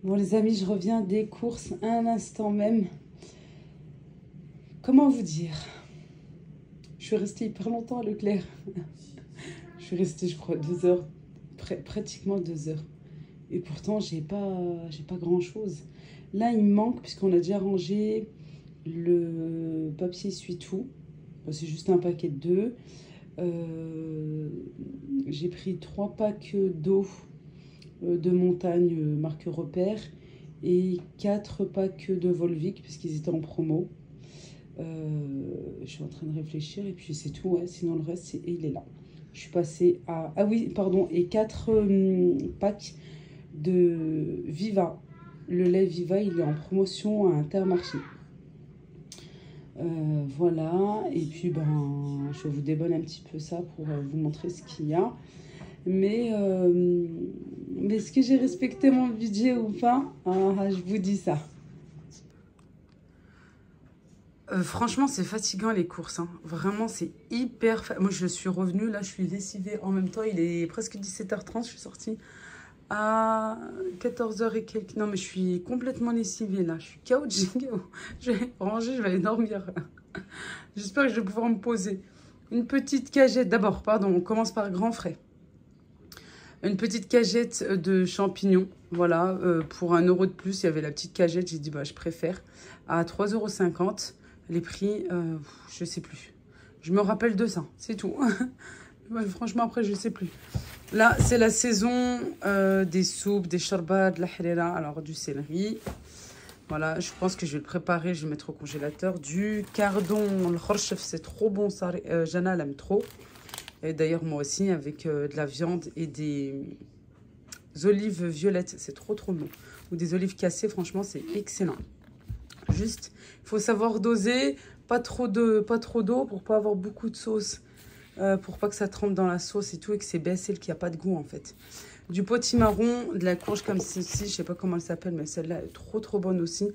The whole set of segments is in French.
Bon les amis, je reviens des courses à un instant même. Comment vous dire? Je suis restée hyper longtemps à Leclerc. Je suis restée, je crois, 2 heures, pratiquement 2 heures. Et pourtant, j'ai pas grand-chose. Là, il me manque, puisqu'on a déjà rangé le papier essuie-tout. Bon, c'est juste un paquet de deux. J'ai pris 3 packs d'eau de montagne marque Repère et 4 packs de Volvic parce qu'ils étaient en promo. Je suis en train de réfléchir et puis c'est tout, ouais. Sinon le reste il est là. Je suis passée à... Ah oui, pardon, et 4 packs de Viva. Le lait Viva, il est en promotion à Intermarché. Voilà, et puis ben, je vous déballe un petit peu ça pour vous montrer ce qu'il y a. Mais est-ce que j'ai respecté mon budget ou pas? Ah, je vous dis ça. Franchement, c'est fatigant les courses. Hein. Vraiment, c'est hyper... Moi, je suis revenue, là, je suis lessivée en même temps. Il est presque 17h30, je suis sortie à 14h et quelques. Non, mais je suis complètement lessivée, là. Je suis KO. Je vais ranger, je vais aller dormir. J'espère que je vais pouvoir me poser. Une petite cagette. D'abord, pardon, on commence par grand frais. Une petite cagette de champignons, voilà, pour 1 € de plus, il y avait la petite cagette, j'ai dit, bah, je préfère, à 3,50 €. Les prix, je sais plus. Je me rappelle de ça, c'est tout. Ouais, franchement, après, je sais plus. Là, c'est la saison des soupes, des sharbats, de la harira, alors du céleri. Voilà, je pense que je vais le préparer, je vais le mettre au congélateur. Du cardon, le khorchef, c'est trop bon, ça, Jana, elle aime trop. Et d'ailleurs, moi aussi, avec de la viande et des olives violettes. C'est trop, trop bon. Ou des olives cassées, franchement, c'est excellent. Juste, il faut savoir doser. Pas trop d'eau pour pas avoir beaucoup de sauce. Pour pas que ça trempe dans la sauce et tout. Et que c'est baissé, qu'il n'y a pas de goût, en fait. Du potimarron, de la courge comme celle-ci. Je sais pas comment elle s'appelle, mais celle-là est trop, trop bonne aussi.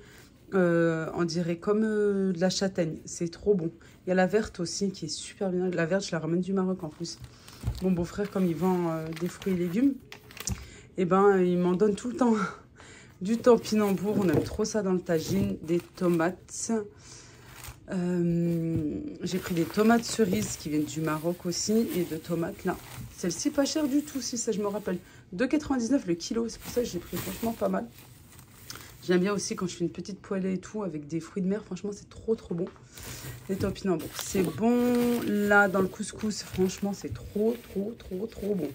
On dirait comme de la châtaigne. C'est trop bon. Il y a la verte aussi qui est super bien. La verte, je la ramène du Maroc en plus. Mon beau-frère, comme il vend des fruits et légumes, et ben, il m'en donne tout le temps. Du topinambour, on aime trop ça dans le tagine. Des tomates. J'ai pris des tomates cerises qui viennent du Maroc aussi. Et de tomates là. Celle-ci, pas chère du tout, si ça je me rappelle. 2,99 € le kilo. C'est pour ça que j'ai pris franchement pas mal. J'aime bien aussi quand je fais une petite poêlée et tout avec des fruits de mer. Franchement, c'est trop, trop bon. Les topinambours, c'est bon. Là, dans le couscous, franchement, c'est trop, trop, trop, trop bon.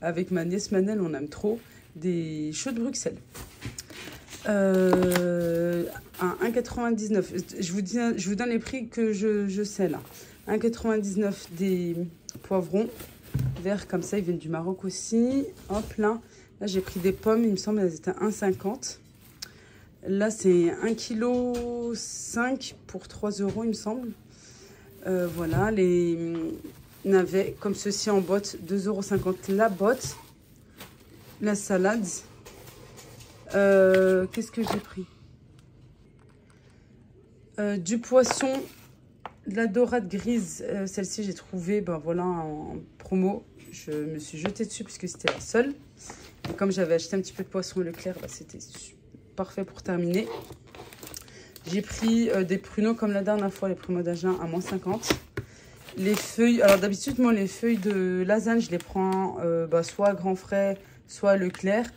Avec ma nièce Manel, on aime trop des choux de Bruxelles. À 1,99 €. Je vous donne les prix que je sais là. 1,99 € des poivrons verts comme ça. Ils viennent du Maroc aussi. Hop là. Là, j'ai pris des pommes. Il me semble qu'elles étaient à 1,50 €. Là, c'est 1,5 kg pour 3 €, il me semble. Voilà, les navets comme ceci en botte, 2,50 € la botte. La salade. Qu'est-ce que j'ai pris? Du poisson, de la dorade grise. Celle-ci, j'ai trouvé, ben voilà, en promo. Je me suis jetée dessus puisque c'était la seule. Et comme j'avais acheté un petit peu de poisson au Leclerc, ben, c'était super. Parfait pour terminer. J'ai pris des pruneaux comme la dernière fois, les pruneaux d'Agen à -50. Les feuilles, alors d'habitude, moi, les feuilles de lasagne, je les prends soit à Grand Frais, soit à Leclerc.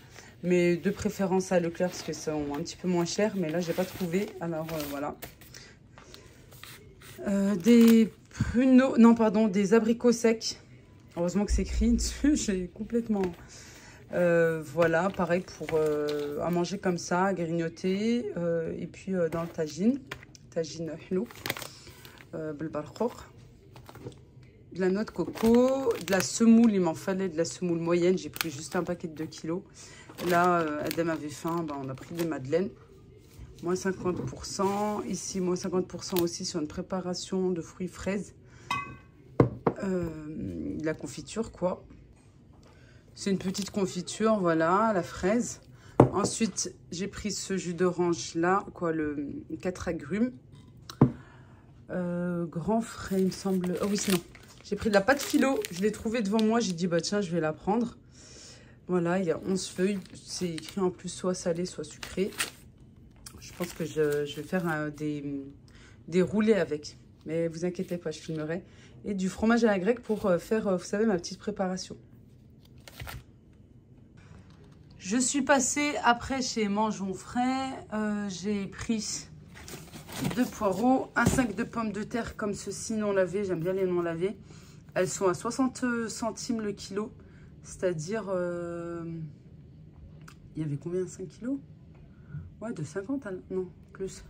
Mais de préférence à Leclerc parce que c'est un petit peu moins cher. Mais là, j'ai pas trouvé. Alors voilà. Des pruneaux, non, pardon, des abricots secs. Heureusement que c'est écrit dessus. J'ai complètement... voilà, pareil pour à manger comme ça, à grignoter. Et puis dans le tagine helou, de la noix de coco, de la semoule, il m'en fallait de la semoule moyenne. J'ai pris juste un paquet de 2 kilos. Là, Adem avait faim, on a pris des madeleines. Moins 50%. Ici, moins 50% aussi sur une préparation de fruits fraises. De la confiture, quoi. C'est une petite confiture, voilà, à la fraise. Ensuite, j'ai pris ce jus d'orange là, quoi, le 4 agrumes. Grand frais, il me semble. Oh oui, non. J'ai pris de la pâte philo, je l'ai trouvée devant moi, j'ai dit, bah tiens, je vais la prendre. Voilà, il y a 11 feuilles. C'est écrit en plus soit salé, soit sucré. Je pense que je vais faire des roulés avec. Mais vous inquiétez pas, je filmerai. Et du fromage à la grecque pour faire, vous savez, ma petite préparation. Je suis passée après chez Mangeons Frais. J'ai pris 2 poireaux, un sac de pommes de terre comme ceci non lavées. J'aime bien les non lavées. Elles sont à 60 centimes le kilo. C'est-à-dire, il y avait combien, 5 kilos? Ouais, de 50, non, plus.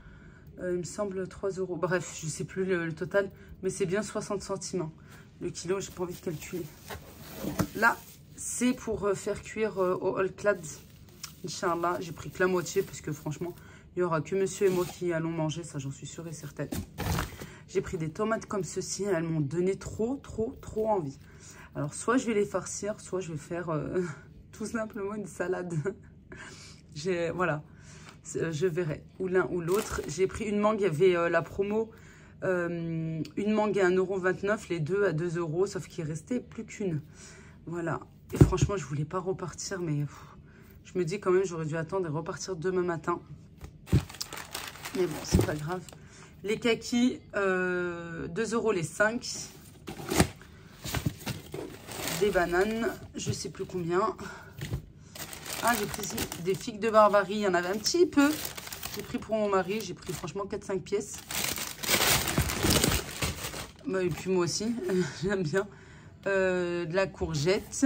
Il me semble 3 €. Bref, je ne sais plus le total, mais c'est bien 60 centimes. Hein. Le kilo, j'ai pas envie de calculer. Là, c'est pour faire cuire au All-Clad. Inch'Allah, j'ai pris que la moitié, parce que franchement, il n'y aura que monsieur et moi qui allons manger, ça j'en suis sûre et certaine. J'ai pris des tomates comme ceci, elles m'ont donné trop envie. Alors, soit je vais les farcir, soit je vais faire tout simplement une salade. Voilà, je verrai, ou l'un ou l'autre. J'ai pris une mangue, il y avait la promo, une mangue à 1,29 €, les deux à 2 €, sauf qu'il restait plus qu'une. Voilà, et franchement, je voulais pas repartir, mais je me dis quand même, j'aurais dû attendre et repartir demain matin. Mais bon, c'est pas grave. Les kakis, 2 € les 5. Des bananes, je sais plus combien. Ah, j'ai pris des figues de Barbarie, il y en avait un petit peu. J'ai pris pour mon mari, j'ai pris franchement 4-5 pièces. Bah, et puis moi aussi, j'aime bien. De la courgette,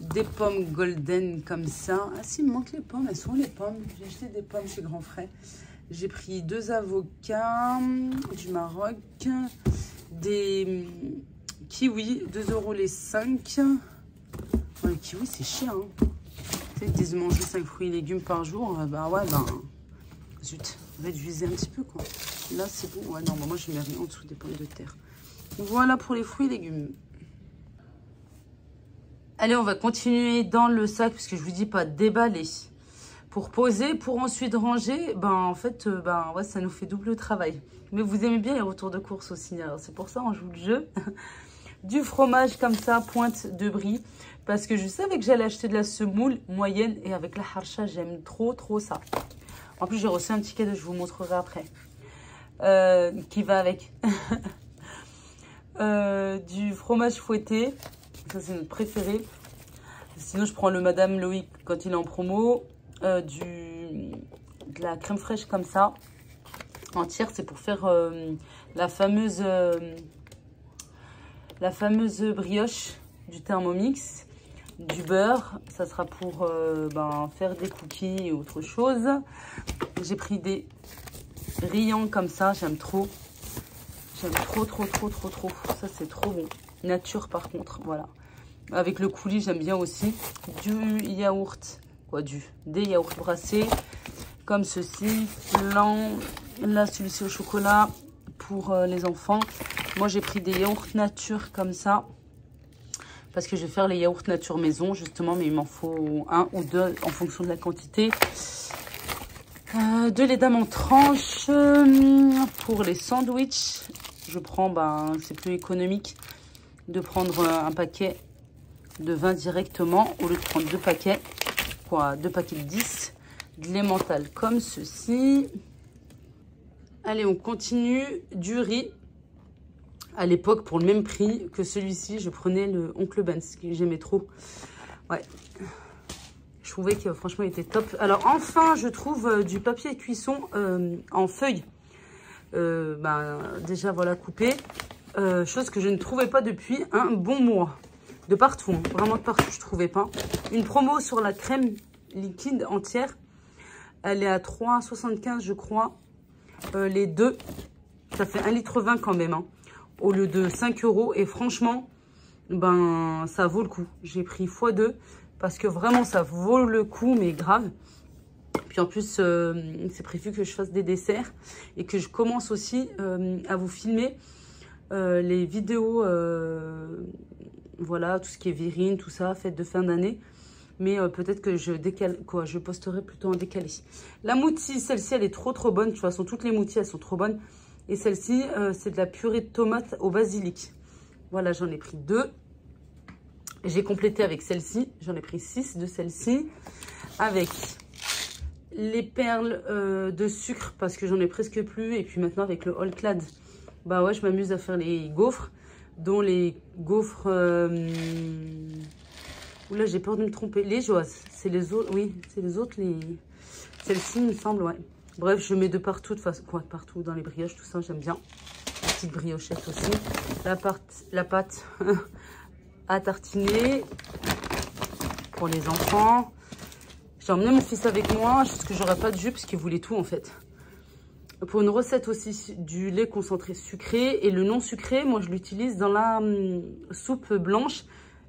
des pommes golden comme ça. Ah si, il me manque les pommes, elles sont les pommes. J'ai acheté des pommes chez Grand Frais. J'ai pris 2 avocats du Maroc, des kiwis, 2 € les 5. Ouais, les kiwis, c'est cher. Hein. Tu sais, ils disent manger 5 fruits et légumes par jour. Bah ouais, ben, zut, réduisez un petit peu, quoi. Là, c'est bon. Ouais, non, bah, moi, je mets rien en dessous des pommes de terre. Voilà pour les fruits et légumes. Allez, on va continuer dans le sac, parce que je vous dis pas déballer. Pour poser, pour ensuite ranger, ben en fait, ben ouais, ça nous fait double travail. Mais vous aimez bien les retours de course aussi, alors c'est pour ça on joue le jeu. Du fromage comme ça, pointe de brie, parce que je savais que j'allais acheter de la semoule moyenne, et avec la harcha, j'aime trop ça. En plus, j'ai reçu un petit cadeau, je vous montrerai après, qui va avec. Du fromage fouetté, ça c'est notre préféré. Sinon, je prends le Madame Loïc quand il est en promo. De la crème fraîche comme ça entière, c'est pour faire la fameuse brioche du Thermomix. Du beurre, ça sera pour faire des cookies et autre chose. J'ai pris des rillans comme ça, j'aime trop. J'aime trop. Ça c'est trop bon. Nature par contre, voilà. Avec le coulis, j'aime bien aussi. Du yaourt. Des yaourts brassés comme ceci, là celui-ci au chocolat pour les enfants. Moi j'ai pris des yaourts nature comme ça parce que je vais faire les yaourts nature maison justement, mais il m'en faut 1 ou 2 en fonction de la quantité. De lait d'âme en tranches pour les sandwichs. Je prends, c'est plus économique de prendre un paquet de 20 directement au lieu de prendre 2 paquets. 2 paquets de 10, de l'emmental comme ceci. Allez, on continue. Du riz. À l'époque, pour le même prix que celui-ci, je prenais le Oncle Ben's, que j'aimais trop. Ouais. Je trouvais que franchement, il était top. Alors, enfin, je trouve du papier cuisson en feuilles. Déjà, voilà, coupé. Chose que je ne trouvais pas depuis un bon mois. De partout, hein. Vraiment de partout, je trouvais pas. Une promo sur la crème liquide entière. Elle est à 3,75 je crois. Les deux, ça fait 1,20 litre quand même. Hein, au lieu de 5 €. Et franchement, ça vaut le coup. J'ai pris x2 parce que vraiment, ça vaut le coup, mais grave. Puis en plus, c'est prévu que je fasse des desserts. Et que je commence aussi à vous filmer les vidéos... voilà, tout ce qui est virine, tout ça, fête de fin d'année. Mais peut-être que je posterai plutôt en décalé. La moutie, celle-ci, elle est trop bonne. De toute façon, toutes les moutis, elles sont trop bonnes. Et celle-ci, c'est de la purée de tomates au basilic. Voilà, j'en ai pris 2. J'ai complété avec celle-ci. J'en ai pris 6 de celle-ci. Avec les perles de sucre parce que j'en ai presque plus. Et puis maintenant avec le All Clad, bah ouais, je m'amuse à faire les gaufres. Dont les gaufres... Oula, j'ai peur de me tromper. Les Joas. C'est les autres. Oui, c'est les autres. Celle-ci, il me semble, ouais. Bref, je mets de partout. De façon, quoi, partout dans les brioches, tout ça, j'aime bien. Petite briochette aussi. La pâte à tartiner pour les enfants. J'ai emmené mon fils avec moi parce que j'aurais pas de jus parce qu'il voulait tout en fait. Pour une recette aussi du lait concentré sucré et le non sucré, moi je l'utilise dans la soupe blanche,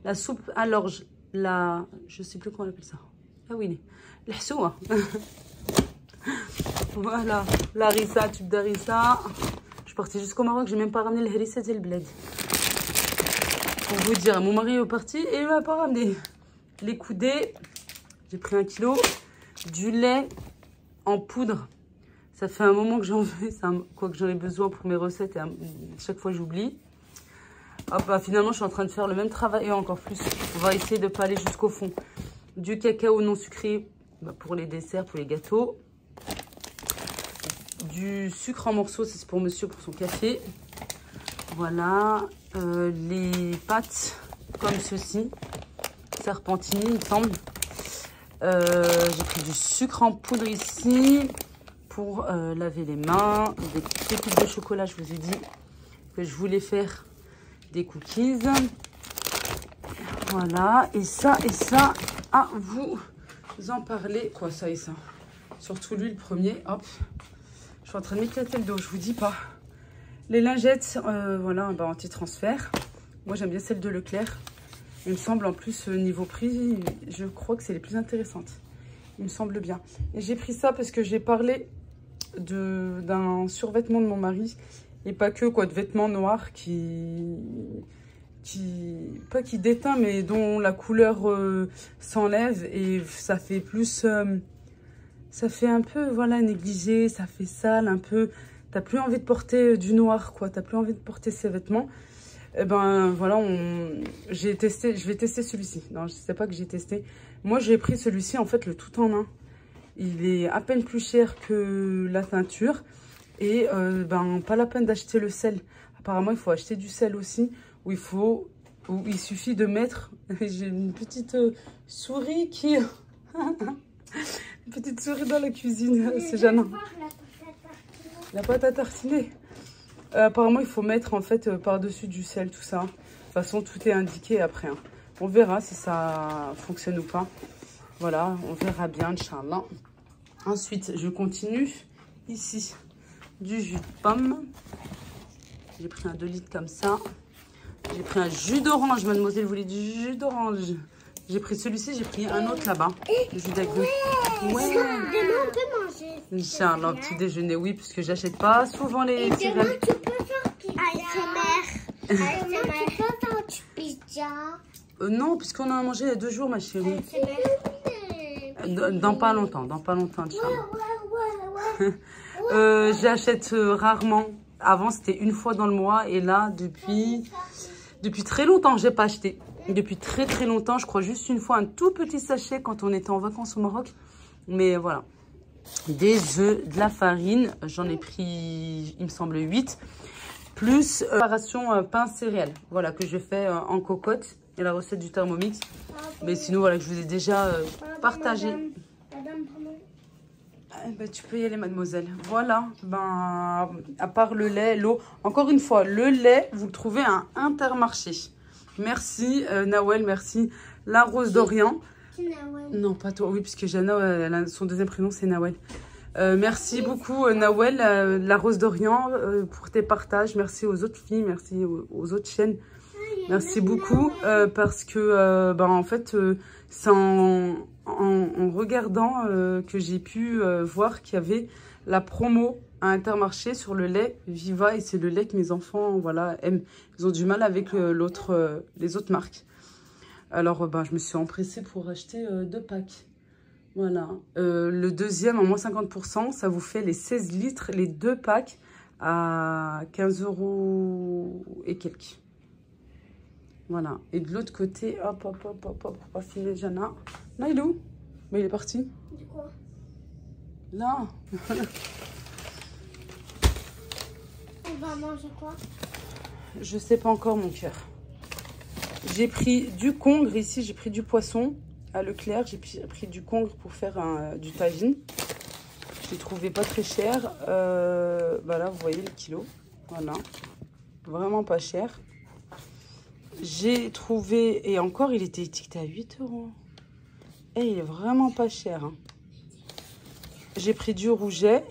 la soupe à l'orge, je sais plus comment on appelle ça. Ah oui, l'hsoua. Voilà, l'harissa, tube d'harissa. Je suis partie jusqu'au Maroc, j'ai même pas ramené le harissa et le bled. Pour vous dire, mon mari est parti et il m'a pas ramené les coudées. J'ai pris 1 kilo. Du lait en poudre. Ça fait un moment que j'en veux. Quoi que j'en ai besoin pour mes recettes. Et chaque fois, j'oublie. Hop, bah, finalement, je suis en train de faire le même travail et encore plus. On va essayer de ne pas aller jusqu'au fond. Du cacao non sucré bah, pour les desserts, pour les gâteaux. Du sucre en morceaux, c'est pour monsieur, pour son café. Voilà. Les pâtes comme ceci. Serpentine, il me semble. J'ai pris du sucre en poudre ici pour laver les mains. Des pépites de chocolat, je vous ai dit que je voulais faire des cookies. Voilà, et ça, à vous en parler. Quoi, ça et ça? Surtout lui, le premier, hop. Je suis en train de m'éclater le dos, je vous dis pas. Les lingettes, voilà, bah, anti-transfert. Moi, j'aime bien celle de Leclerc. Il me semble en plus, niveau prix, je crois que c'est les plus intéressantes. Il me semble bien. Et j'ai pris ça parce que j'ai parlé d'un survêtement de mon mari. Et pas que, quoi, de vêtements noirs pas qui déteint, mais dont la couleur s'enlève. Et ça fait plus... ça fait un peu, voilà, négligé, ça fait sale un peu. T'as plus envie de porter du noir, quoi. T'as plus envie de porter ces vêtements. Eh ben voilà, je vais tester celui-ci. Non, je sais pas que j'ai testé. Moi, j'ai pris celui-ci, en fait, le tout en un. Il est à peine plus cher que la teinture. Et ben, pas la peine d'acheter le sel. Apparemment, il faut acheter du sel aussi. Où il suffit de mettre... J'ai une petite souris qui... une petite souris dans la cuisine. C'est gênant. La pâte à tartiner. Apparemment, il faut mettre en fait par-dessus du sel, tout ça. De toute façon, tout est indiqué après. Hein. On verra si ça fonctionne ou pas. Voilà, on verra bien, Inch'Allah. Ensuite, je continue. Ici, du jus de pomme. J'ai pris un 2 litres comme ça. J'ai pris un jus d'orange. Mademoiselle voulait du jus d'orange. J'ai pris celui-ci, j'ai pris un autre là-bas. Le jus d'agrumes. Ouais. Demain, on peut manger. Inch'Allah, petit déjeuner, oui, puisque j'achète pas souvent les céréales. Demain, tu peux faire ASMR. Demain, tu peux faire du pizza. Non, puisqu'on a mangé il y a 2 jours, ma chérie. Dans pas longtemps, Inch'Allah. Ouais. J'achète rarement. Avant, c'était une fois dans le mois. Et là, depuis très longtemps, j'ai pas acheté. Depuis très très longtemps, je crois juste une fois un tout petit sachet quand on était en vacances au Maroc. Mais voilà. Des œufs, de la farine. J'en ai pris, il me semble, 8. Plus préparation pain céréales. Voilà, que je fais en cocotte. Et la recette du Thermomix. Mais sinon, voilà, que je vous ai déjà partagé. Ben, tu peux y aller, mademoiselle. Voilà. Ben, à part le lait, l'eau. Encore une fois, le lait, vous le trouvez à un Intermarché. Merci, Nawel, merci. La Rose d'Orient. Non, pas toi. Oui, puisque Jana, son deuxième prénom, c'est Nawel. Merci beaucoup, Nawel, La Rose d'Orient, pour tes partages. Merci aux autres filles, merci aux autres chaînes. Merci beaucoup, parce que, ben, en fait, c'est en regardant que j'ai pu voir qu'il y avait la promo à Intermarché sur le lait Viva. Et c'est le lait que mes enfants, voilà, aiment. Ils ont du mal avec les autres marques. Alors, ben, je me suis empressée pour acheter 2 packs. Voilà. Le deuxième, en moins 50%, ça vous fait les 16 litres, les 2 packs à 15 € et quelques. Voilà. Et de l'autre côté, hop, hop, hop, hop, hop, on va filer Jana. Là, il est où? Mais il est parti. Du quoi? Là. On va manger quoi? Je sais pas encore, mon cœur. J'ai pris du congre ici, j'ai pris du poisson à Leclerc. J'ai pris du congre pour faire du tagine. Je l'ai trouvé pas très cher. Voilà, vous voyez le kilo. Voilà. Vraiment pas cher. J'ai trouvé, et encore, il était étiqueté à 8 €. Et il est vraiment pas cher. Hein. J'ai pris du rouget.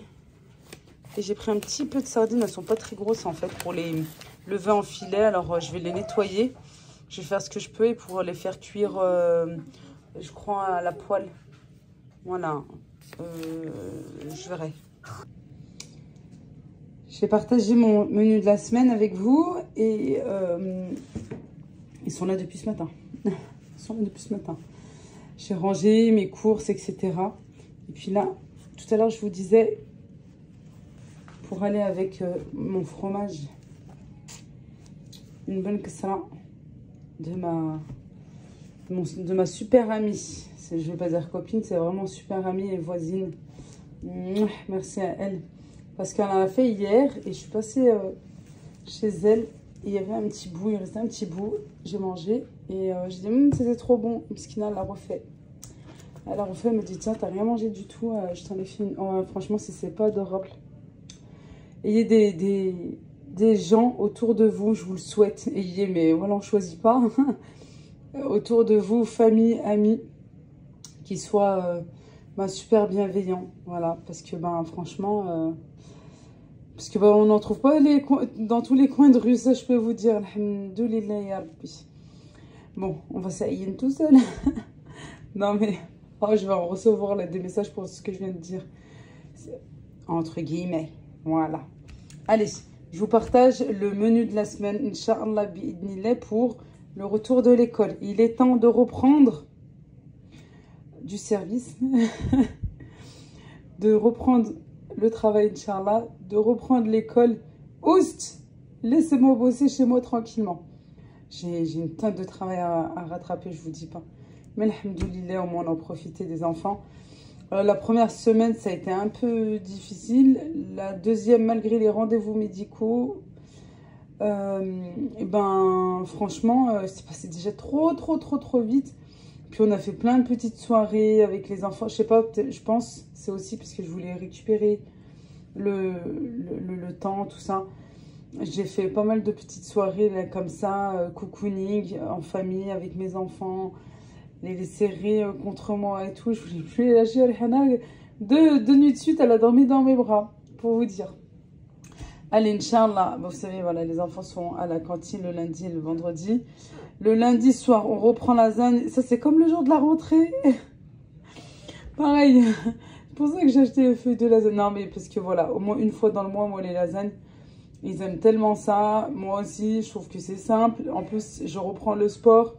Et j'ai pris un petit peu de sardines. Elles sont pas très grosses en fait pour les lever en filet. Alors je vais les nettoyer. Je vais faire ce que je peux et pour les faire cuire, je crois, à la poêle. Voilà. Je verrai. J'ai partagé mon menu de la semaine avec vous. Et ils sont là depuis ce matin. Ils sont là depuis ce matin. J'ai rangé mes courses, etc. Et puis là, tout à l'heure, je vous disais, pour aller avec mon fromage, une bonne kasra de ma super amie. Je ne vais pas dire copine, c'est vraiment super amie et voisine. Merci à elle. Parce qu'elle en a fait hier et je suis passée chez elle. Et il y avait un petit bout, il restait un petit bout. J'ai mangé et j'ai dit, c'était trop bon. Miskina l'a refait. Elle a refait, elle me dit, tiens, t'as rien mangé du tout. Je t'en ai fait une. Oh, franchement, c'est pas adorable. Ayez des gens autour de vous, je vous le souhaite. Ayez, mais voilà, on ne choisit pas. Autour de vous, famille, amis, qui soient super bienveillants. Voilà, parce que franchement, parce que on n'en trouve pas dans tous les coins de rue, ça je peux vous dire. Alhamdoulilah ya Rabbi. Bon, on va s'aïen tout seul. Non mais, oh, je vais en recevoir là, des messages pour ce que je viens de dire. Entre guillemets, voilà. Allez, je vous partage le menu de la semaine, Inch'Allah bi'idnillah, pour le retour de l'école. Il est temps de reprendre du service, de reprendre le travail, Inch'Allah, de reprendre l'école. Oust, laissez-moi bosser chez moi tranquillement. J'ai une tonne de travail à rattraper, je vous dis pas. Mais alhamdoulilah, au moins on en profité des enfants. La première semaine, ça a été un peu difficile. La deuxième, malgré les rendez-vous médicaux, franchement, c'est passé déjà trop vite. Puis on a fait plein de petites soirées avec les enfants. Je sais pas, je pense, c'est aussi parce que je voulais récupérer le temps, tout ça. J'ai fait pas mal de petites soirées là, comme ça, cocooning, en famille, avec mes enfants. Les serrer contre moi et tout. Je voulais plus les lâcher. Alhana, deux nuits de suite, elle a dormi dans mes bras, pour vous dire. Allez, Inch'Allah, vous savez, voilà, les enfants sont à la cantine le lundi et le vendredi. Le lundi soir, on reprend la lasagne. Ça, c'est comme le jour de la rentrée. Pareil. C'est pour ça que j'ai acheté les feuilles de lasagne. Non, mais parce que voilà, au moins une fois dans le mois, moi, les lasagnes, ils aiment tellement ça. Moi aussi, je trouve que c'est simple. En plus, je reprends le sport.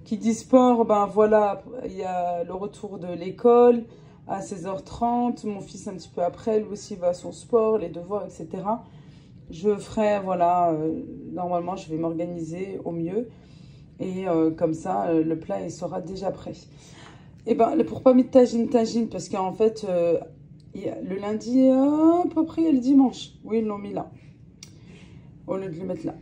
Qui dit sport, voilà, il y a le retour de l'école à 16h30. Mon fils un petit peu après, lui aussi va à son sport, les devoirs, etc. Je ferai, voilà, normalement je vais m'organiser au mieux. Et comme ça, le plat, il sera déjà prêt. Et pour pas mettre tagine, parce qu'en fait, le lundi, à peu près, et le dimanche. Oui, ils l'ont mis là. Au lieu de le mettre là.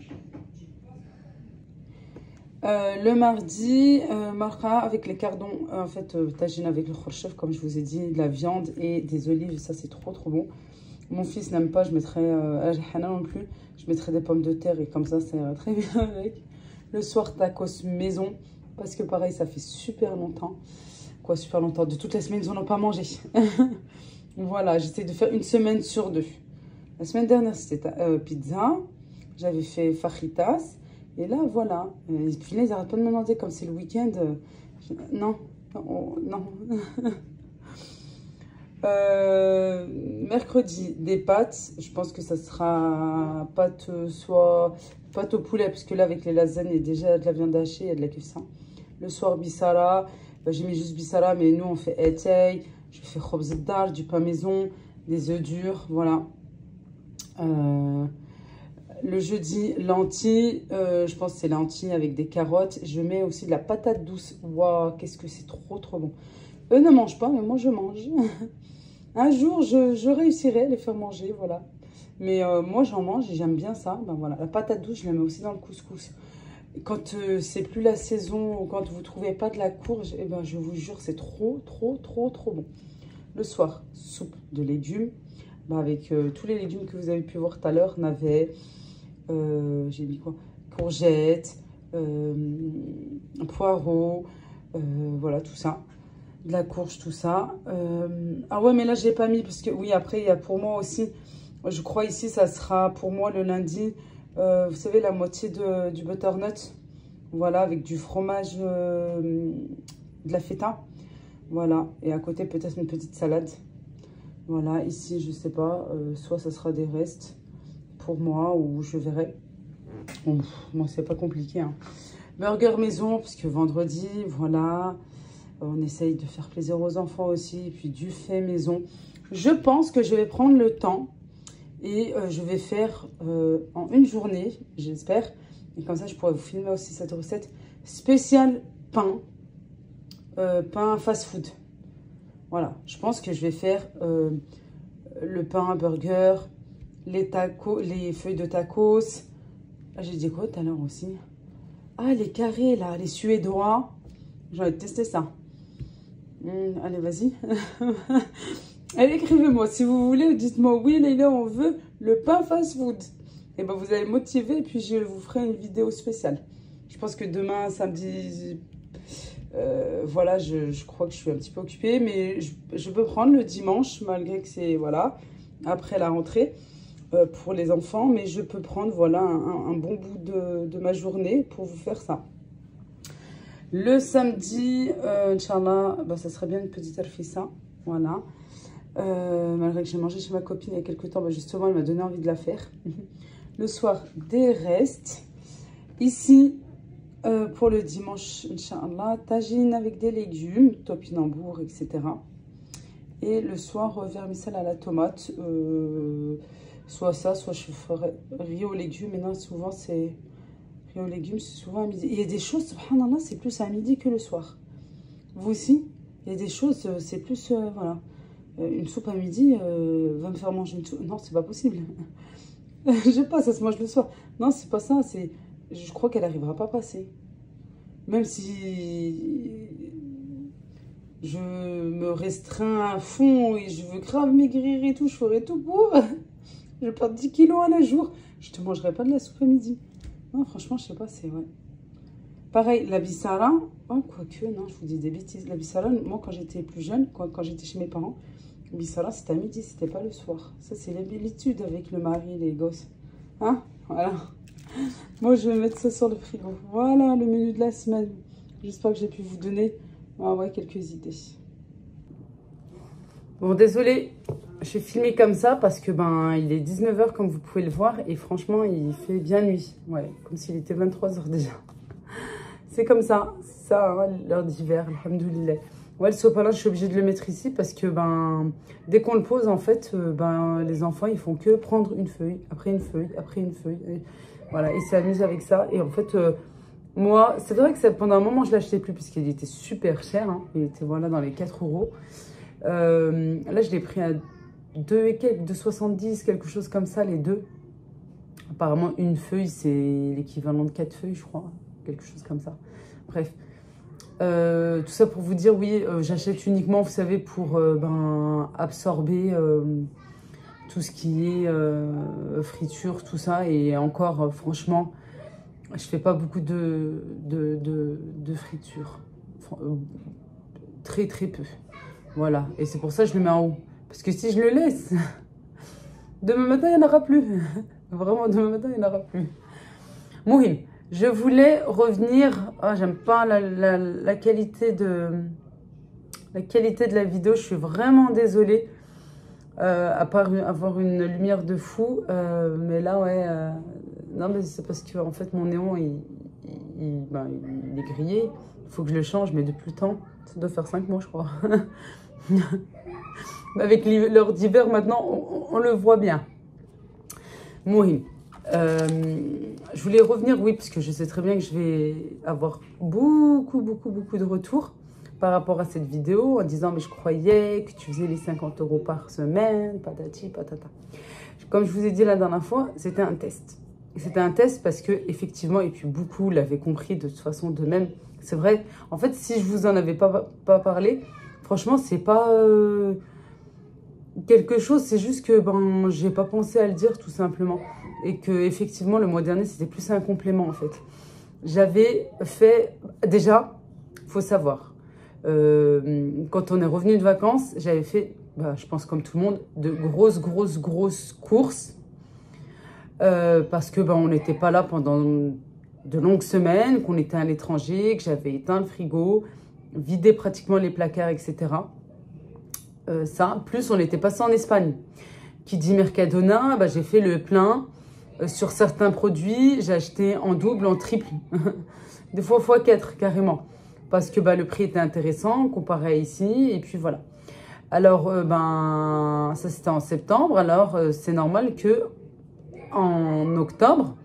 Le mardi, marra avec les cardons, en fait, tagine avec le khorchef, comme je vous ai dit, de la viande et des olives, ça c'est trop bon. Mon fils n'aime pas, je mettrai, Hana non plus, je mettrai des pommes de terre et comme ça ira très bien avec. Le soir, tacos maison, parce que pareil, ça fait super longtemps. Quoi, super longtemps? De toute la semaine, ils n'en ont pas mangé. Voilà, j'essaie de faire une semaine sur 2. La semaine dernière, c'était pizza, j'avais fait fajitas. Et là, voilà. Et puis là, ils n'arrêtent pas de me demander, comme c'est le week-end. Non. Mercredi, des pâtes. Je pense que ça sera pâtes, soit pâtes au poulet, parce que là, avec les lasagnes, il y a déjà de la viande hachée, il y a de la cuisson. Le soir, bissara. J'ai mis juste bissara, mais nous, on fait etay. Je fais khobz dar, du pain maison, des œufs durs, voilà. Le jeudi, lentilles. Je pense que c'est lentilles avec des carottes. Je mets aussi de la patate douce. Waouh, qu'est-ce que c'est trop bon. Eux ne mangent pas, mais moi je mange. Un jour, je réussirai à les faire manger, voilà. Mais moi j'en mange et j'aime bien ça. Ben voilà, la patate douce, je la mets aussi dans le couscous. Quand c'est plus la saison ou quand vous ne trouvez pas de la courge, eh ben, je vous jure, c'est trop bon. Le soir, soupe de légumes. Ben, avec tous les légumes que vous avez pu voir tout à l'heure, navets, j'ai mis quoi? Courgettes, poireaux, voilà tout ça. De la courge, tout ça. Ah ouais, mais là, je l'ai pas mis parce que, oui, après, il y a pour moi aussi, je crois ici, ça sera pour moi le lundi, vous savez, la moitié du butternut. Voilà, avec du fromage, de la feta. Voilà, et à côté, peut-être une petite salade. Voilà, ici, je sais pas, soit ça sera des restes pour moi ou je verrai. Bon, moi, c'est pas compliqué, hein. Burger maison, parce que vendredi, voilà, on essaye de faire plaisir aux enfants aussi. Et puis du fait maison. Je pense que je vais prendre le temps et je vais faire en une journée, j'espère. Et comme ça, je pourrais vous filmer aussi cette recette spéciale pain, pain fast-food. Voilà, je pense que je vais faire le pain burger, les tacos, les feuilles de tacos. Ah, j'ai dit quoi tout à l'heure aussi? Ah, les carrés là, les suédois. J'ai envie de tester ça. Allez, vas-y. Allez, écrivez-moi si vous voulez. Dites-moi oui, Leïla, on veut le pain fast-food. Et ben, vous allez me motiver et puis je vous ferai une vidéo spéciale. Je pense que demain, samedi, voilà, je crois que je suis un petit peu occupée, mais je peux prendre le dimanche, malgré que c'est, voilà, après la rentrée pour les enfants. Mais je peux prendre, voilà, un bon bout de ma journée pour vous faire ça. Le samedi, Inch'Allah, bah, ça serait bien une petite alfissa, voilà. Malgré que j'ai mangé chez ma copine il y a quelques temps, bah, justement, elle m'a donné envie de la faire. Le soir, des restes. Ici, pour le dimanche, Inch'Allah, tagine avec des légumes, topinambour, etc. Et le soir, vermicelle à la tomate. Soit ça, soit je ferai riz aux légumes. Mais non, souvent, c'est riz aux légumes, c'est souvent à midi. Il y a des choses, subhanallah, c'est plus à midi que le soir. Vous aussi, il y a des choses, c'est plus, voilà. Une soupe à midi va me faire manger une soupe. Non, c'est pas possible. Je sais pas, ça se mange le soir. Non, c'est pas ça. Je crois qu'elle n'arrivera pas à passer. Même si je me restreins à fond et je veux grave maigrir et tout, je ferai tout pour. Je perds 10 kilos à la jour. Je te mangerai pas de la soupe à midi. Non, franchement, je sais pas, c'est ouais. Pareil, la bissara. Oh, quoique, non, je vous dis des bêtises. La bissara, moi, quand j'étais plus jeune, quand j'étais chez mes parents, bissara, c'était à midi, c'était pas le soir. Ça, c'est l'habitude avec le mari, les gosses. Hein? Voilà. Moi, je vais mettre ça sur le frigo. Voilà, le menu de la semaine. J'espère que j'ai pu vous donner quelques idées. Bon, désolé, j'ai filmé comme ça parce que ben il est 19 h comme vous pouvez le voir. Et franchement, il fait bien nuit. Ouais, comme s'il était 23 h déjà. C'est comme ça. C'est ça, hein, l'heure d'hiver, alhamdoulilah. Ouais, le sopalin, je suis obligée de le mettre ici parce que ben dès qu'on le pose, en fait, ben les enfants, ils font que prendre une feuille, après une feuille, après une feuille. Et, voilà, ils s'amusent avec ça. Et en fait, moi, c'est vrai que pendant un moment, je ne l'achetais plus puisqu'il était super cher. Hein. Il était voilà, dans les 4 €. Là, je l'ai pris à 2 et quelques, 2,70, quelque chose comme ça, les deux. Apparemment, une feuille, c'est l'équivalent de 4 feuilles, je crois. Quelque chose comme ça. Bref. Tout ça pour vous dire, oui, j'achète uniquement, vous savez, pour ben, absorber tout ce qui est friture, tout ça. Et encore, franchement, je fais pas beaucoup de friture. Très, très peu. Voilà. Et c'est pour ça que je le mets en haut. Parce que si je le laisse, demain matin, il n'y en aura plus. Vraiment, demain matin, il n'y en aura plus. Mouhim. Je voulais revenir, oh, j'aime pas la qualité de la vidéo, je suis vraiment désolée, à part avoir une lumière de fou, mais là ouais, non mais c'est parce que en fait mon néon il est grillé, il faut que je le change, mais depuis le temps, ça doit faire 5 mois je crois. Avec l'heure d'hiver maintenant, on le voit bien. Mouhim. Je voulais revenir, oui, parce que je sais très bien que je vais avoir beaucoup de retours par rapport à cette vidéo en disant mais je croyais que tu faisais les 50 € par semaine, patati patata. Comme je vous ai dit la dernière fois, c'était un test. C'était un test parce que effectivement, et puis beaucoup l'avaient compris de toute façon de même. C'est vrai, en fait, si je vous en avais pas parlé, franchement, c'est pas quelque chose, c'est juste que ben, j'ai pas pensé à le dire tout simplement. Et que effectivement, le mois dernier, c'était plus un complément en fait. J'avais fait, déjà, faut savoir, quand on est revenu de vacances, j'avais fait, bah, je pense comme tout le monde, de grosses courses. Parce que bah, on n'était pas là pendant de longues semaines, qu'on était à l'étranger, que j'avais éteint le frigo, vidé pratiquement les placards, etc. Ça, plus on était passé en Espagne. Qui dit Mercadona, bah, j'ai fait le plein. Sur certains produits, j'ai acheté en double, en triple. Des fois x4 carrément. Parce que bah, le prix était intéressant comparé à ici. Et puis voilà. Alors, ben, ça c'était en septembre. Alors, c'est normal que en octobre,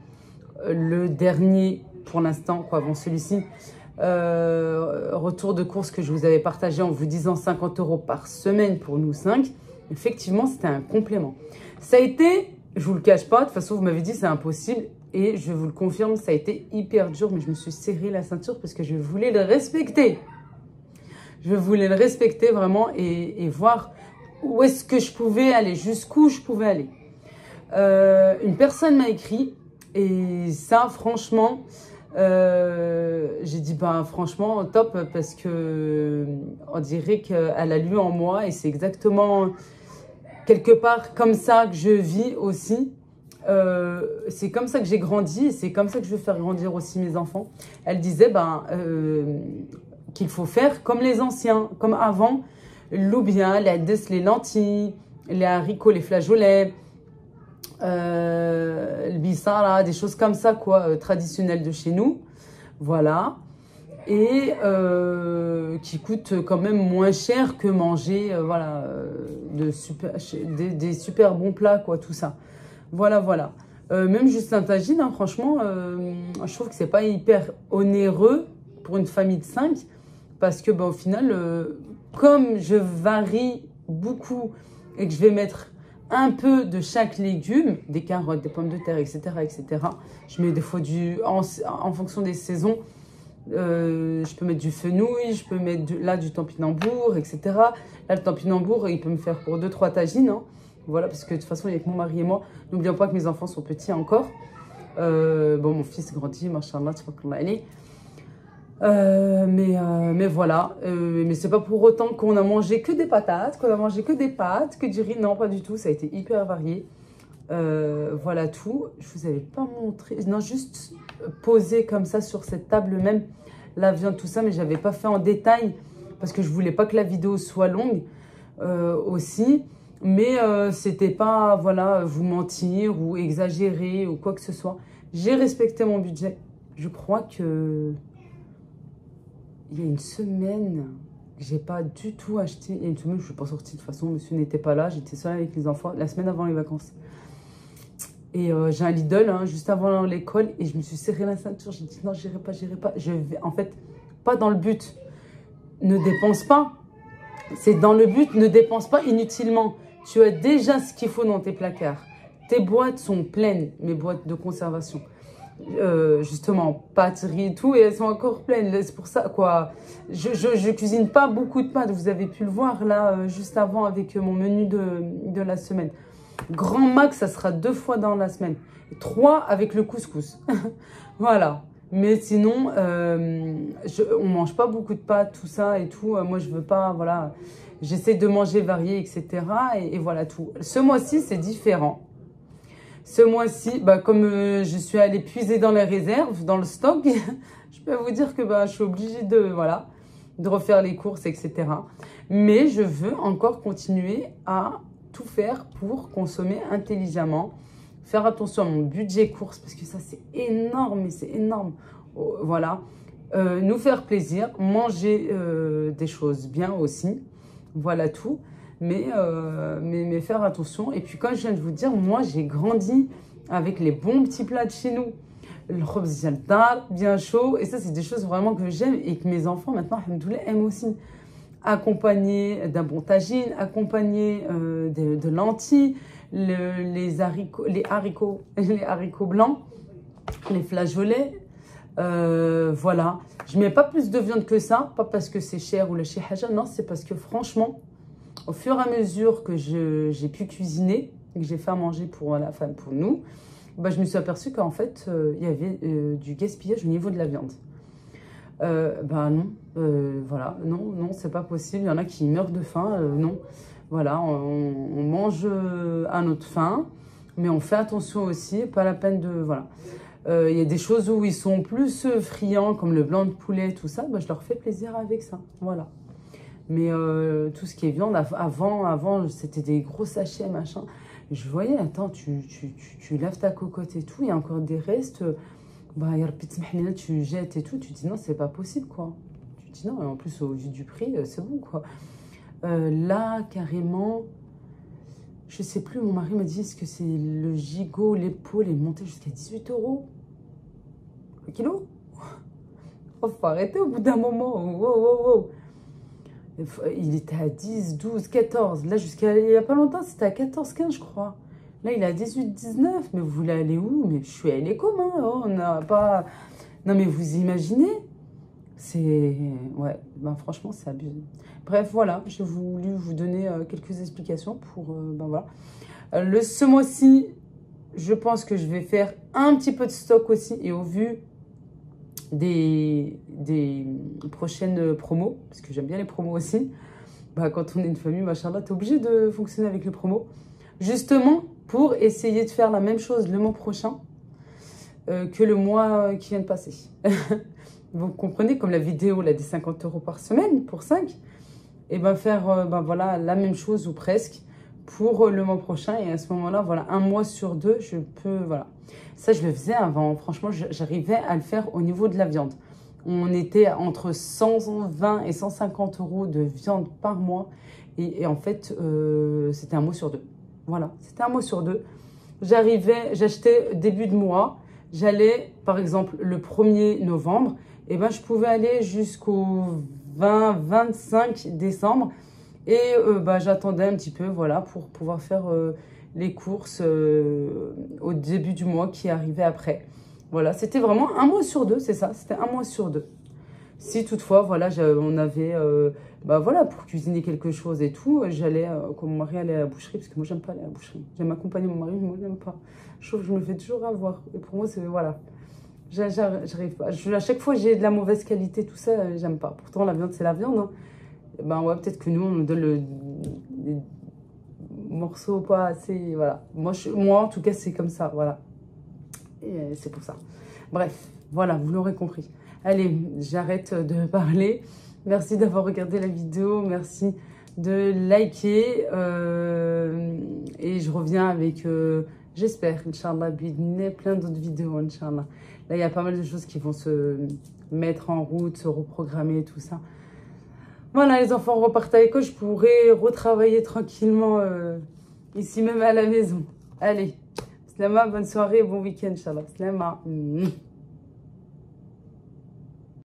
le dernier, pour l'instant, quoi, avant celui-ci, retour de course que je vous avais partagé en vous disant 50 € par semaine pour nous 5, effectivement, c'était un complément. Ça a été, je vous le cache pas, de toute façon, vous m'avez dit c'est impossible et je vous le confirme, ça a été hyper dur, mais je me suis serré la ceinture parce que je voulais le respecter. Je voulais le respecter vraiment et voir où est-ce que je pouvais aller, jusqu'où je pouvais aller. Une personne m'a écrit et ça, franchement, j'ai dit, ben, franchement, top, parce que on dirait qu'elle a lu en moi et c'est exactement quelque part comme ça que je vis aussi. C'est comme ça que j'ai grandi et c'est comme ça que je veux faire grandir aussi mes enfants. Elle disait ben, qu'il faut faire comme les anciens, comme avant, l'oubien, les lentilles, les haricots, les flageolets, le bissara, des choses comme ça, quoi, traditionnelles de chez nous. Voilà. Et qui coûtent quand même moins cher que manger voilà, des super bons plats, quoi, tout ça. Voilà, voilà. Même juste un tagine, hein, franchement, je trouve que c'est pas hyper onéreux pour une famille de 5 parce que, bah, au final, comme je varie beaucoup et que je vais mettre un peu de chaque légume, des carottes, des pommes de terre, etc., etc., je mets des fois en fonction des saisons, je peux mettre du fenouil, je peux mettre du topinambour, etc. Là, le topinambour, il peut me faire pour 2-3 tagines, hein. Voilà, parce que de toute façon, il n'y a que mon mari et moi. N'oublions pas que mes enfants sont petits encore. Bon, mon fils grandit, machallah, mais voilà. Mais c'est pas pour autant qu'on a mangé que des patates, qu'on a mangé que des pâtes, que du riz. Non, pas du tout. Ça a été hyper varié. Voilà tout. Je vous avais pas montré. Non, juste posé comme ça sur cette table même la viande, tout ça. Mais j'avais pas fait en détail parce que je voulais pas que la vidéo soit longue aussi. Mais c'était pas, voilà, vous mentir ou exagérer ou quoi que ce soit. J'ai respecté mon budget. Je crois que il y a une semaine, j'ai pas du tout acheté. Il y a une semaine, je suis pas sortie de toute façon. Monsieur n'était pas là. J'étais seule avec les enfants la semaine avant les vacances. Et j'ai un Lidl hein, juste avant l'école et je me suis serré la ceinture. J'ai dit non, j'irai pas, j'irai pas. Je vais, en fait, pas dans le but. Ne dépense pas. C'est dans le but, ne dépense pas inutilement. Tu as déjà ce qu'il faut dans tes placards. Tes boîtes sont pleines, mes boîtes de conservation. Justement, pâtes, riz et tout, et elles sont encore pleines. C'est pour ça, quoi. Je cuisine pas beaucoup de pâtes. Vous avez pu le voir, là, juste avant, avec mon menu de la semaine. Grand max, ça sera 2 fois dans la semaine. 3 avec le couscous. Voilà. Mais sinon, on mange pas beaucoup de pâtes, tout ça et tout. Moi, je veux pas, voilà. J'essaie de manger varié, etc. Et voilà tout. Ce mois-ci, c'est différent. Ce mois-ci, bah, comme je suis allée puiser dans les réserves, dans le stock, je peux vous dire que bah, je suis obligée voilà, de refaire les courses, etc. Mais je veux encore continuer à tout faire pour consommer intelligemment. Faire attention à mon budget course, parce que ça, c'est énorme, mais c'est énorme. Voilà. Nous faire plaisir, manger des choses bien aussi. Voilà tout. Mais faire attention. Et puis, comme je viens de vous dire, moi, j'ai grandi avec les bons petits plats de chez nous. Le khobz jaldar, bien chaud. Et ça, c'est des choses vraiment que j'aime et que mes enfants, maintenant, alhamdoulilah, aiment aussi. Accompagné d'un bon tagine, accompagné de lentilles, les haricots blancs, les flageolets. Voilà. Je ne mets pas plus de viande que ça, pas parce que c'est cher ou la chihaja, non, c'est parce que franchement, au fur et à mesure que j'ai pu cuisiner, et que j'ai fait à manger pour la femme, pour nous, bah, je me suis aperçue qu'en fait, il y avait du gaspillage au niveau de la viande. Bah non, voilà, non, c'est pas possible. Il y en a qui meurent de faim, non. Voilà, on mange à notre faim, mais on fait attention aussi, pas la peine de... Voilà. Il y a des choses où ils sont plus friands, comme le blanc de poulet, tout ça, bah, je leur fais plaisir avec ça, voilà. Mais tout ce qui est viande, avant c'était des gros sachets, machin. Je voyais, attends, tu laves ta cocotte et tout, il y a encore des restes... Bah, tu jettes et tout, tu dis non, c'est pas possible, quoi. Tu dis non, et en plus, au vu du prix, c'est bon, quoi. Là, carrément, je sais plus, mon mari m'a dit que c'est le gigot, l'épaule est monté jusqu'à 18 € le kilo. Oh, faut arrêter au bout d'un moment. Wow. Il était à 10, 12, 14. Là, jusqu'à il y a pas longtemps, c'était à 14, 15, je crois. Là, il est à 18, 19. Mais vous voulez aller où? Mais je suis allée comment? Oh, on n'a pas... Non, mais vous imaginez? C'est... Ouais, ben, franchement, c'est abusé. Bref, voilà. J'ai voulu vous donner quelques explications pour... ben, voilà. Ce mois-ci, je pense que je vais faire un petit peu de stock aussi. Et au vu des prochaines promos, parce que j'aime bien les promos aussi, bah, quand on est une famille, machallah, t'es obligé de fonctionner avec les promos. Justement, pour essayer de faire la même chose le mois prochain que le mois qui vient de passer. Vous comprenez, comme la vidéo là, des 50 € par semaine pour 5, et ben faire ben voilà, la même chose ou presque pour le mois prochain. Et à ce moment-là, voilà, un mois sur deux, je peux... Voilà. Ça, je le faisais avant. Franchement, j'arrivais à le faire au niveau de la viande. On était entre 120 et 150 € de viande par mois. Et en fait, c'était un mois sur deux. Voilà, c'était un mois sur deux. J'achetais début de mois. J'allais, par exemple, le 1er novembre. Et ben, je pouvais aller jusqu'au 20-25 décembre. Et bah, j'attendais un petit peu, voilà, pour pouvoir faire les courses au début du mois qui arrivait après. Voilà, c'était vraiment un mois sur deux, c'est ça, c'était un mois sur deux. Si toutefois, voilà, on avait, bah voilà, pour cuisiner quelque chose et tout, j'allais, quand mon mari allait à la boucherie, parce que moi, j'aime pas aller à la boucherie. J'aime accompagner mon mari, mais moi, j'aime pas. Je trouve que je me fais toujours avoir. Et pour moi, c'est, voilà, j'arrive pas. À chaque fois, j'ai de la mauvaise qualité, tout ça, j'aime pas. Pourtant, la viande, c'est la viande, hein. Ben ouais, peut-être que nous, on nous donne les morceaux pas assez, voilà. Moi, en tout cas, c'est comme ça, voilà. Et c'est pour ça. Bref, voilà, vous l'aurez compris. Allez, j'arrête de parler. Merci d'avoir regardé la vidéo. Merci de liker. Et je reviens avec, j'espère, Inch'Allah, plein d'autres vidéos, Inch'Allah. Là, il y a pas mal de choses qui vont se mettre en route, se reprogrammer, tout ça. Voilà, les enfants repartent à l'école. Je pourrai retravailler tranquillement ici même à la maison. Allez, Slama, bonne soirée et bon week-end, Inch'Allah. Slama.